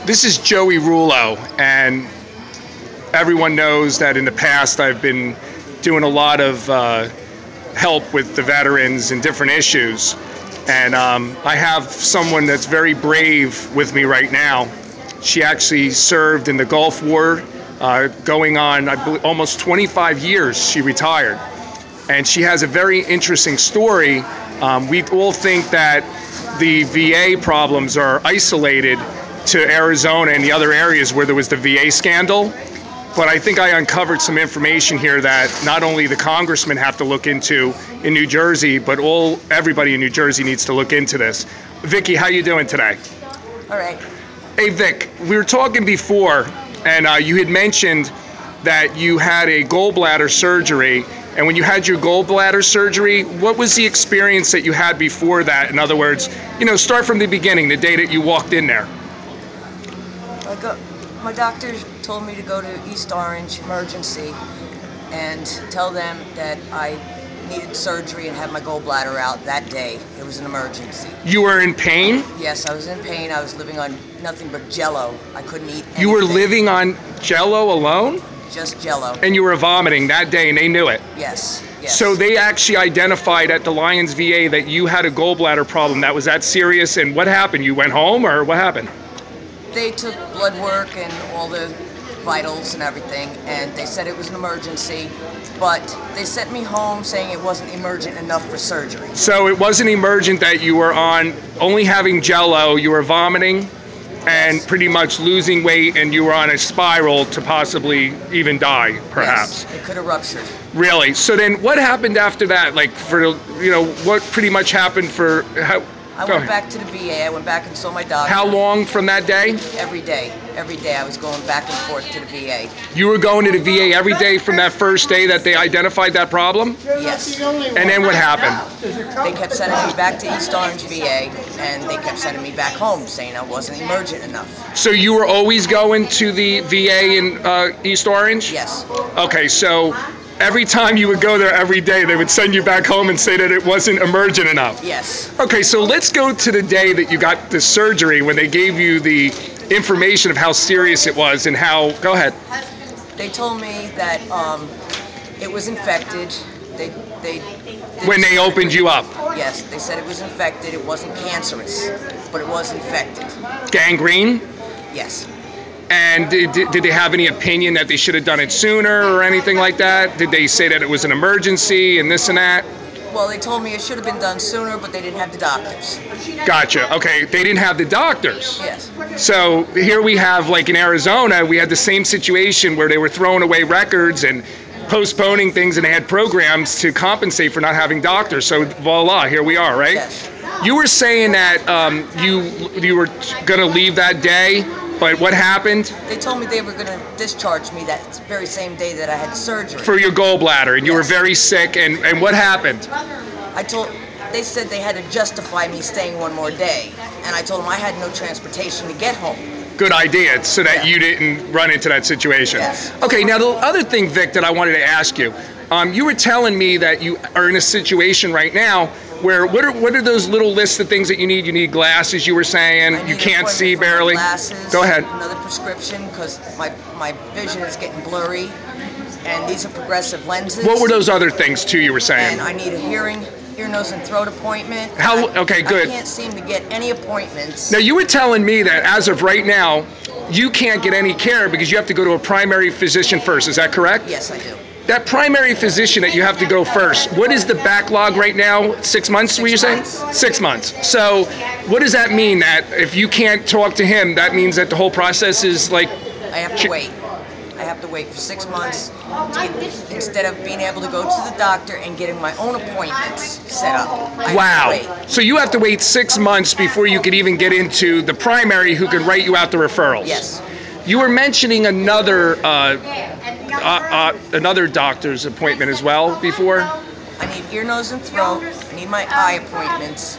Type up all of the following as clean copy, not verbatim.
This is Joey Rullo, and everyone knows that in the past I've been doing a lot of help with the veterans and different issues. And I have someone that's very brave with me right now. She actually served in the Gulf War, going on, I believe, almost 25 years she retired. And she has a very interesting story. We all think that the VA problems are isolated to Arizona and the other areas where there was the VA scandal. But I think I uncovered some information here that not only the congressmen have to look into in New Jersey, but everybody in New Jersey needs to look into this. Vicki, how you doing today? All right. Hey Vic, we were talking before, and you had mentioned that you had a gallbladder surgery. And when you had your gallbladder surgery, what was the experience that you had before that? In other words, start from the beginning, the day that you walked in there. My doctor told me to go to East Orange Emergency and tell them that I needed surgery and have my gallbladder out that day. It was an emergency. You were in pain? Yes, I was in pain. I was living on nothing but Jell-O. I couldn't eat anything. You were living on Jell-O alone? Just Jell-O. And you were vomiting that day, and they knew it? Yes, yes. So they actually identified at the Lyons VA that you had a gallbladder problem that was that serious, and what happened? You went home, or what happened? They took blood work and all the vitals and everything, and they said it was an emergency, but they sent me home saying it wasn't emergent enough for surgery. So it wasn't emergent, that you were on only having Jell-O, you were vomiting and pretty much losing weight, and you were on a spiral to possibly even die, perhaps. Yes, it could have ruptured. Really? So then what happened after that? Like, what pretty much happened for... I went back to the VA. I went back and saw my doctor. How long from that day? Every day. Every day I was going back and forth to the VA. You were going to the VA every day from that first day that they identified that problem? Yes. And then what happened? They kept sending me back to East Orange VA, and they kept sending me back home, saying I wasn't emergent enough. So you were always going to the VA in East Orange? Yes. Okay, so every time you would go there every day, they would send you back home and say that it wasn't emergent enough? Yes. Okay, so let's go to the day that you got the surgery, when they gave you the information of how serious it was and how... Go ahead. They told me that it was infected. When they opened you up? Yes, they said it was infected. It wasn't cancerous, but it was infected. Gangrene? Yes. And did they have any opinion that they should have done it sooner or anything like that? Did they say that it was an emergency and this and that? Well, they told me it should have been done sooner, but they didn't have the doctors. Gotcha. Okay, they didn't have the doctors. Yes. So here we have, like in Arizona, we had the same situation where they were throwing away records and postponing things, and they had programs to compensate for not having doctors. So voila, here we are, right? Yes. You were saying that you were going to leave that day, but what happened? They told me they were going to discharge me that very same day that I had surgery. For your gallbladder, and you were very sick, and what happened? They said they had to justify me staying one more day, and I told them I had no transportation to get home. Good idea, so that you didn't run into that situation. Yes. Okay, now the other thing, Vic, that I wanted to ask you, you were telling me that you are in a situation right now where, what are those little lists of things that you need? You need glasses, you were saying, you can't see barely. Glasses, go ahead. Another prescription, because my vision is getting blurry, and these are progressive lenses. What were those other things too you were saying? And I need a hearing, ear, nose, and throat appointment. Okay, good. I can't seem to get any appointments. Now, you were telling me that as of right now, you can't get any care because you have to go to a primary physician first. Is that correct? Yes, I do. That primary physician that you have to go first, what is the backlog right now? 6 months, were you saying? 6 months. So what does that mean? That if you can't talk to him, that means that the whole process is like... I have to wait. I have to wait for 6 months instead of being able to go to the doctor and getting my own appointments set up. Wow. So you have to wait 6 months before you could even get into the primary who can write you out the referrals. Yes. You were mentioning another doctor's appointment as well before? I need ear, nose, and throat. I need my eye appointments.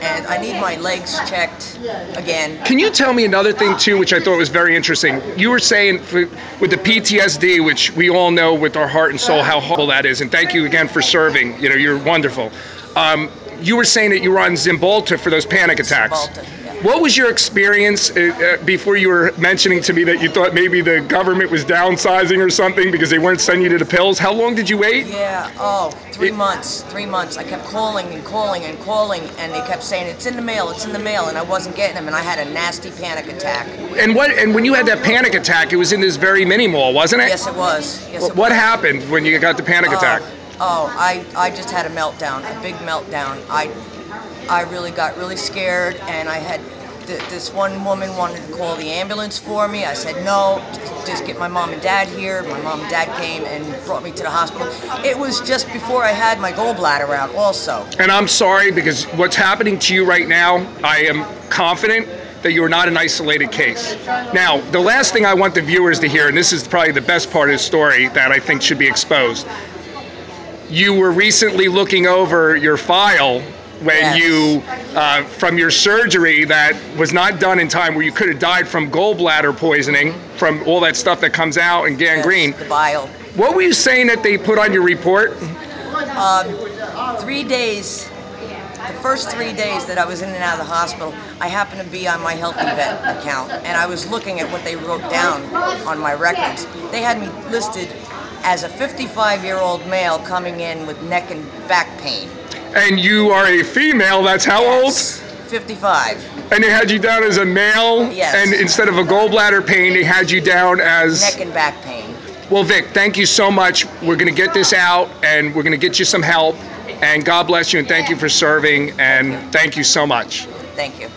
And I need my legs checked again. Can you tell me another thing too, which I thought was very interesting? You were saying with the PTSD, which we all know with our heart and soul how horrible that is, and thank you again for serving. You're wonderful. you were saying that you were on Zymbalta for those panic attacks. Zymbalta, yeah. What was your experience before you were mentioning to me that you thought maybe the government was downsizing or something because they weren't sending you the pills? How long did you wait? Yeah, 3 months. 3 months. I kept calling and calling and calling, and they kept saying, it's in the mail, and I wasn't getting them, and I had a nasty panic attack. And when you had that panic attack, it was in this very mini mall, wasn't it? Yes, it was. Yes, What happened when you got the panic attack? I just had a meltdown, a big meltdown. I really got really scared, and I had this one woman wanted to call the ambulance for me. I said no, just get my mom and dad here. My mom and dad came and brought me to the hospital. It was just before I had my gallbladder out also. And I'm sorry, because what's happening to you right now, I am confident that you are not an isolated case. Now, the last thing I want the viewers to hear, and this is probably the best part of the story that I think should be exposed. You were recently looking over your file when Yes. you, from your surgery that was not done in time, where you could have died from gallbladder poisoning, from all that stuff that comes out and gangrene. Yes, the bile. What were you saying that they put on your report? 3 days, the first 3 days that I was in and out of the hospital, I happened to be on my Healthy Vet account, and I was looking at what they wrote down on my records. They had me listed as a 55-year-old male coming in with neck and back pain. And you are a female, that's how Yes, 55. old? And they had you down as a male? Yes. And instead of a gallbladder pain, they had you down as... Neck and back pain. Well, Vic, thank you so much. We're going to get this out, and we're going to get you some help. And God bless you, and thank you for serving, and thank you so much. Thank you.